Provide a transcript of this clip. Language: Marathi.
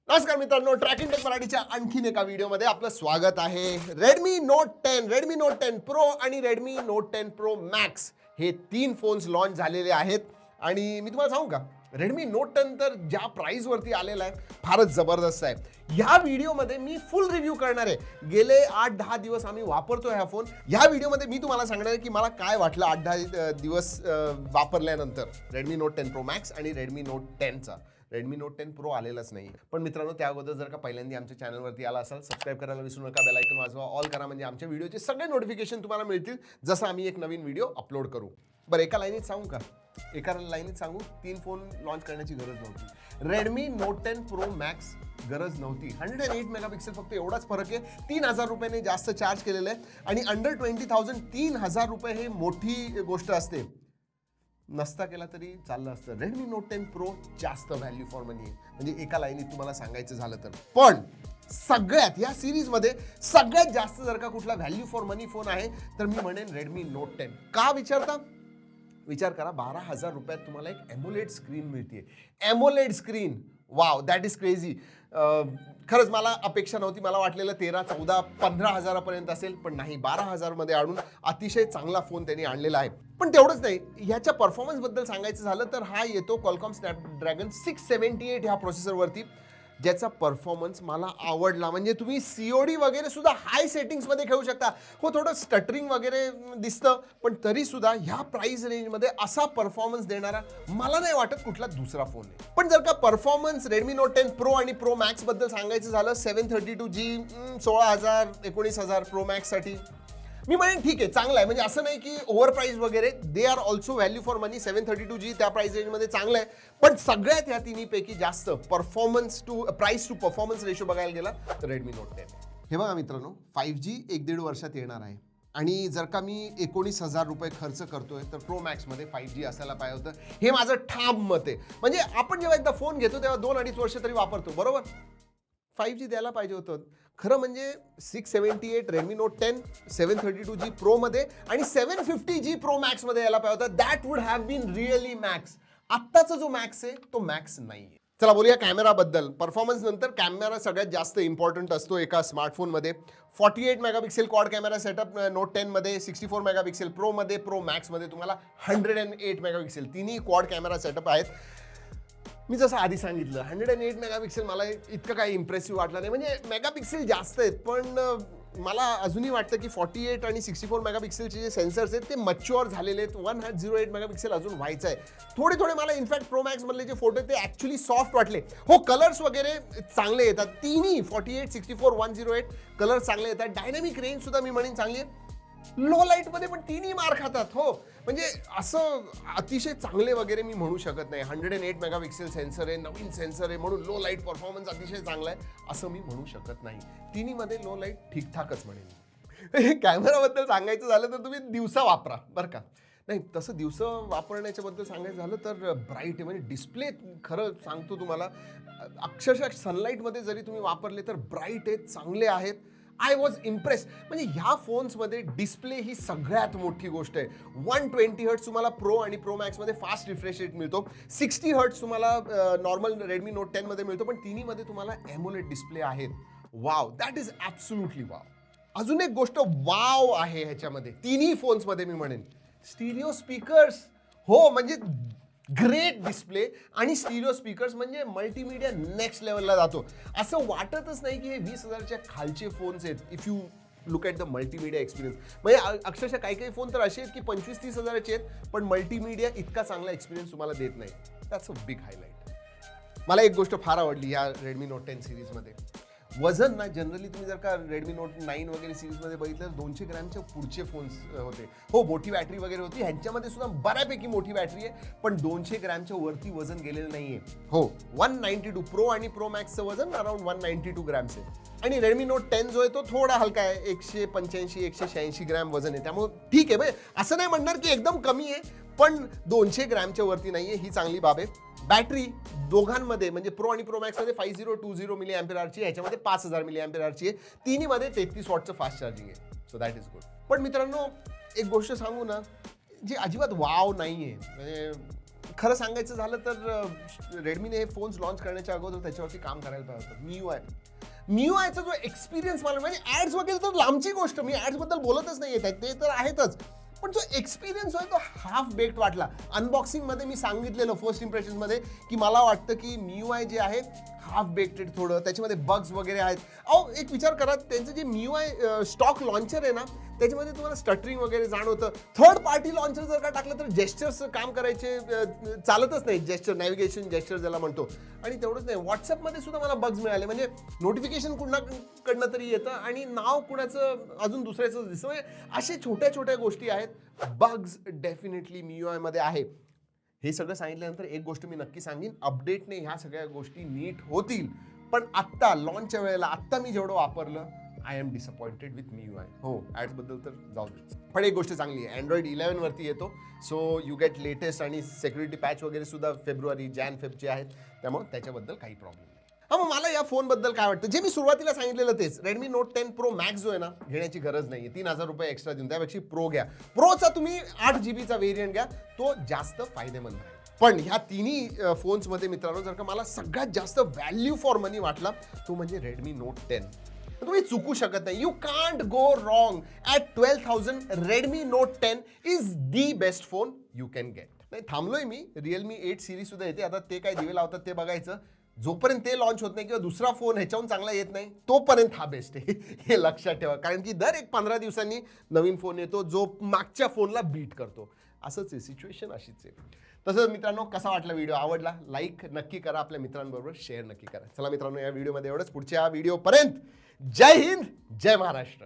नमस्कार मित्रांनो, ट्रॅकिंग टेक मराठीच्या आणखीन एका व्हिडिओमध्ये आपलं स्वागत आहे. Redmi Note 10, Redmi Note 10 Pro आणि Redmi Note 10 Pro Max हे तीन फोन्स लॉन्च झालेले आहेत. आणि मी तुम्हाला सांगू का, Redmi Note 10 तर ज्या प्राइसवरती आलेला आहे फारच जबरदस्त आहे. ह्या व्हिडिओमध्ये मी फुल रिव्ह्यू करणार आहे. गेले 8-10 दिवस आम्ही वापरतोय हा फोन. ह्या व्हिडिओमध्ये मी तुम्हाला सांगणार आहे की मला काय वाटलं 8-10 दिवस वापरल्यानंतर Redmi Note 10 Pro Max आणि Redmi Note 10 चा. Redmi Note 10 Pro आलेलाच नाही. पण मित्रांनो, त्या अगोदर जर का पहिल्यांदा आमच्या चॅनलवरती आला असाल, सबस्क्राईब करायला विसरू नका, बेल आयकॉन वाजवा, ऑल करा, म्हणजे आमच्या व्हिडिओचे सगळे नोटिफिकेशन तुम्हाला मिळतील जसं आम्ही एक नवीन व्हिडिओ अपलोड करू. बरं, एका लाईनीत सांगू का? एका लाईनीत सांगू, तीन फोन लॉन्च करण्याची गरज नव्हती. Redmi Note 10 Pro Max गरज नव्हती. 108 मेगापिक्सेल, फक्त एवढाच फरक आहे. 3,000 रुपयाने जास्त चार्ज केलेलं आहे आणि अंडर 20,000 3,000 रुपये हे मोठी गोष्ट असते. नसता केला तरी चाललं असतं. Redmi Note 10 Pro जास्त व्हॅल्यू फॉर मनी आहे, म्हणजे एका लाईनीत तुम्हाला सांगायचं झालं तर. पण सगळ्यात या सिरीजमध्ये सगळ्यात जास्त जर का कुठला व्हॅल्यू फॉर मनी फोन आहे तर मी म्हणेन Redmi Note 10. का विचारता? विचार करा, 12,000 रुपयात तुम्हाला एक एमोलेड स्क्रीन मिळते. AMOLED screen, wow, that is crazy. खरंच मला अपेक्षा नव्हती. मला वाटलेलं 13, 14, 15,000 पर्यंत असेल, पण नाही, 12,000 मध्ये आणून अतिशय चांगला फोन त्यांनी आणलेला आहे. पण तेवढंच नाही, ह्याच्या परफॉर्मन्स बद्दल सांगायचं झालं तर हा येतो Qualcomm Snapdragon 678 ह्या प्रोसेसरवरती, ज्याचा परफॉर्मन्स मला आवडला. म्हणजे तुम्ही COD वगैरे सुद्धा हाय सेटिंग्समध्ये खेळू शकता. हो, थोडं स्टटरिंग वगैरे दिसतं, पण तरी सुद्धा ह्या प्राइस रेंजमध्ये असा परफॉर्मन्स देणारा मला नाही वाटत कुठला दुसरा फोन आहे. पण जर का परफॉर्मन्स Redmi Note 10 Pro आणि Pro Max बद्दल सांगायचं झालं, 732G 16,000 19,000 Pro Max साठी मी म्हणेन ठीक आहे, चांगलं आहे. म्हणजे असं नाही की ओव्हर प्राइस वगैरे, they are also value for money. 732G त्या प्राइस रेंजमध्ये चांगलं आहे. पण सगळ्यात ह्या तिन्हीपैकी जास्त performance to price to performance ratio बघायला गेला तर Redmi Note 10. हे बघा मित्रांनो, 5G 1-1.5 वर्षात येणार आहे. आणि जर का मी 19,000 रुपये खर्च करतोय तर Pro Max मध्ये 5G असायला पाहिजे होतं. हे माझं ठाम मत आहे. म्हणजे आपण जेव्हा एकदा फोन घेतो तेव्हा 2-2.5 वर्ष तरी वापरतो, बरोबर? 5G द्यायला पाहिजे होतं. खरं म्हणजे 678 Redmi Note 10 732G Pro मध्ये आणि 750G Pro Max मध्ये यायला पाहिजे होतं. That would have been really max. आत्ताचा जो मॅक्स आहे तो मॅक्स नाही आहे. चला बोलूया कॅमेराबद्दल. परफॉर्मन्स नंतर कॅमेरा सगळ्यात जास्त इम्पॉर्टंट असतो एका स्मार्टफोनमध्ये. 48 megapixel quad camera setup Note 10 मध्ये, 64 मेगापिक्सेल Pro मध्ये, Pro Max मध्ये तुम्हाला 108 मेगापिक्सेल, तिन्ही क्वाड कॅमेरा सेटअप आहेत. मी जसं आधी सांगितलं, 108 मेगापिक्सेल मला इतकं काही इम्प्रेसिव्ह वाटलं नाही. म्हणजे मेगापिक्सेल जास्त आहेत, पण मला अजूनही वाटतं की 48 आणि 64 मेगापिक्सेलचे जे सेन्सर्स आहेत ते मच्युअर झालेले आहेत. 108 मेगापिक्सेल अजून व्हायचं आहे. थोडे मला इनफॅक्ट Pro Max मधले जे फोटो ते ॲक्च्युली सॉफ्ट वाटले. हो, कलर्स वगैरे चांगले येतात, तिन्ही 48, 64, 108 कलर्स चांगले येतात. डायनॅमिक रेंज सुद्धा मी म्हणेन चांगली आहे. लो लाईटमध्ये पण तिन्ही मार खातात. हो, म्हणजे असं अतिशय चांगले वगैरे मी म्हणू शकत नाही. 108 मेगापिक्सेल सेन्सर आहे, नवीन सेन्सर आहे, म्हणून लो लाईट परफॉर्मन्स अतिशय चांगला आहे असं मी म्हणू शकत नाही. तिन्हीमध्ये लो लाईट ठीकठाकच म्हणेन. कॅमेराबद्दल सांगायचं झालं तर तुम्ही दिवसा वापरा, बरं का. नाही, तसं दिवसा वापरण्याच्या बद्दल सांगायचं झालं तर ब्राईट आहे. म्हणजे डिस्प्ले, खरं सांगतो तुम्हाला, अक्षरशः सनलाईटमध्ये जरी तुम्ही वापरले तर ब्राईट आहेत, चांगले आहेत. I was impress. म्हणजे ह्या फोन्समध्ये डिस्प्ले ही सगळ्यात मोठी गोष्ट आहे. 120 हर्ट्स तुम्हाला प्रो आणि Pro Max मध्ये फास्ट रिफ्रेश रेट मिळतो. 60 हर्ट्स तुम्हाला नॉर्मल Redmi Note 10 मध्ये मिळतो, पण तिन्हीमध्ये तुम्हाला एमोलेड डिस्प्ले आहेत. Wow, that is absolutely wow. अजून एक गोष्ट वाव आहे ह्याच्यामध्ये, तिन्ही फोन्समध्ये मी म्हणेन, स्टिरिओ स्पीकर्स. हो, म्हणजे ग्रेट डिस्प्ले आणि स्टिरिओ स्पीकर्स, म्हणजे मल्टीमीडिया नेक्स्ट लेवलला जातो. असं वाटतच नाही की हे 20,000च्या खालचे फोन्स आहेत. If you look at the multimedia experience, म्हणजे अक्षरशः काही फोन तर असे आहेत की 25-30 हजाराचे आहेत, पण मल्टीमीडिया इतका चांगला एक्सपिरियन्स तुम्हाला देत नाही. That's a big highlight. मला एक गोष्ट फार आवडली या Redmi Note 10 सिरीजमध्ये. वजन ना, जनरली तुम्ही जर का Redmi Note 9 वगैरे सिरीजमध्ये बघितलं 200 ग्रॅमच्या पुढचे फोन्स होते. हो, मोठी बॅटरी वगैरे होती, ह्यांच्यामध्ये सुद्धा बऱ्यापैकी मोठी बॅटरी आहे, पण 200 ग्रॅमच्या वरती वजन गेलेलं नाहीये. हो, 192 प्रो आणि Pro Maxचं वजन अराउंड 192 ग्रॅम्स आहे. आणि Redmi Note 10 जो आहे तो थोडा हलका आहे, 185-186 ग्रॅम वजन आहे. त्यामुळे ठीक आहे, म्हणजे असं नाही म्हणणार की एकदम कमी आहे, पण 200 ग्रॅमच्या वरती नाहीये, ही चांगली बाब आहे. बॅटरी दोघांमध्ये म्हणजे Pro आणि Pro Max मध्ये 5020 मिली अँपिअरची, ह्याच्यामध्ये 5000 मिली अँपिअरची आहे. तिन्हीमध्ये 33 वॉटचं फास्ट चार्जिंग आहे. So that is good. पण मित्रांनो, एक गोष्ट सांगू ना, जी अजिबात वाव नाहीये, म्हणजे खरं सांगायचं झालं तर रेडमीने हे फोन्स लॉन्च करण्याच्या अगोदर त्याच्यावरती काम करायला पाहिजे होतं. MIUIचा जो एक्सपिरियन्स मला म्हणजे ॲड्स वगैरे तर लांबची गोष्ट, मी ॲड्सबद्दल बोलतच नाही येत ते तर आहेतच, पण जो एक्सपिरियन्स आहे तो हाफ बेक्ड वाटला. अनबॉक्सिंगमध्ये मी सांगितलेलं फर्स्ट इम्प्रेशनमध्ये की मला वाटतं की MIUI जे आहे हाफ बेक्टेड थोडं, त्याच्यामध्ये बग्स वगैरे आहेत. अहो एक विचार करा, त्यांचं जे MIUI स्टॉक लॉन्चर आहे ना त्याच्यामध्ये तुम्हाला स्टटरिंग वगैरे जाणवतं. थर्ड पार्टी लॉन्चर जर का टाकलं तर जेस्चर्स काम करायचे चालतच नाही, जेस्चर नॅव्हिगेशन जेस्चर ज्याला म्हणतो. आणि तेवढंच नाही, व्हॉट्सअपमध्ये सुद्धा मला बग्स मिळाले, म्हणजे नोटिफिकेशन कुणाकडनं तरी येतं आणि नाव कुणाचं अजून दुसऱ्याचं दिसतं. म्हणजे अशा छोट्या छोट्या गोष्टी आहेत, बग्स डेफिनेटली MIUIमध्ये आहे. हे सगळं सांगितल्यानंतर एक गोष्ट मी नक्की सांगेन, अपडेटने ह्या सगळ्या गोष्टी नीट होतील. पण आत्ता लॉन्चच्या वेळेला आत्ता मी जेवढं वापरलं, I am disappointed with MIUI. हो, ॲड्सबद्दल तर जाऊ दे. पण एक गोष्ट चांगली आहे, अँड्रॉइड 11 वरती येतो, सो यू गेट लेटेस्ट आणि सिक्युरिटी पॅच वगैरे सुद्धा फेब्रुवारी फेबचे आहेत, त्यामुळे त्याच्याबद्दल काही प्रॉब्लेम नाही. मग मला या फोनबद्दल काय वाटतं, जे मी सुरुवातीला सांगितलेलं तेच, रेडमी नोट 10 प्रो मॅक्स जो आहे ना, घेण्याची गरज नाही आहे. 3000 रुपये एक्स्ट्रा देऊन त्यापेक्षा प्रो घ्या. प्रोचा तुम्ही 8 GB व्हेरियंट घ्या, तो जास्त फायदेमंद आहे. पण ह्या तिन्ही फोन्समध्ये मित्रांनो जर का मला सगळ्यात जास्त व्हॅल्यू फॉर मनी वाटला तो म्हणजे रेडमी नोट 10. तुम्ही चुकू शकत नाही, you can't go wrong. At 12,000 Redmi note 10 is the best phone you can get. नाही थांबलोय मी, रिअलमी 8 सिरीज सुद्धा येते, आता ते काय दिवे लावतात ते बघायचं. जोपर्यंत ते लॉन्च होत नाही किंवा दुसरा फोन ह्याच्याहून चांगला येत नाही तोपर्यंत हा बेस्ट आहे. हे लक्षात ठेवा, कारण की दर एक 15 दिवसांनी नवीन फोन येतो जो मागच्या फोनला बीट करतो. असंच आहे, सिच्युएशन अशीच आहे. तसंच मित्रांनो, कसा वाटला व्हिडिओ, आवडला लाईक नक्की करा, आपल्या मित्रांबरोबर शेअर नक्की करा. चला मित्रांनो, या व्हिडिओमध्ये एवढंच. पुढच्या व्हिडिओपर्यंत जय हिंद, जय महाराष्ट्र.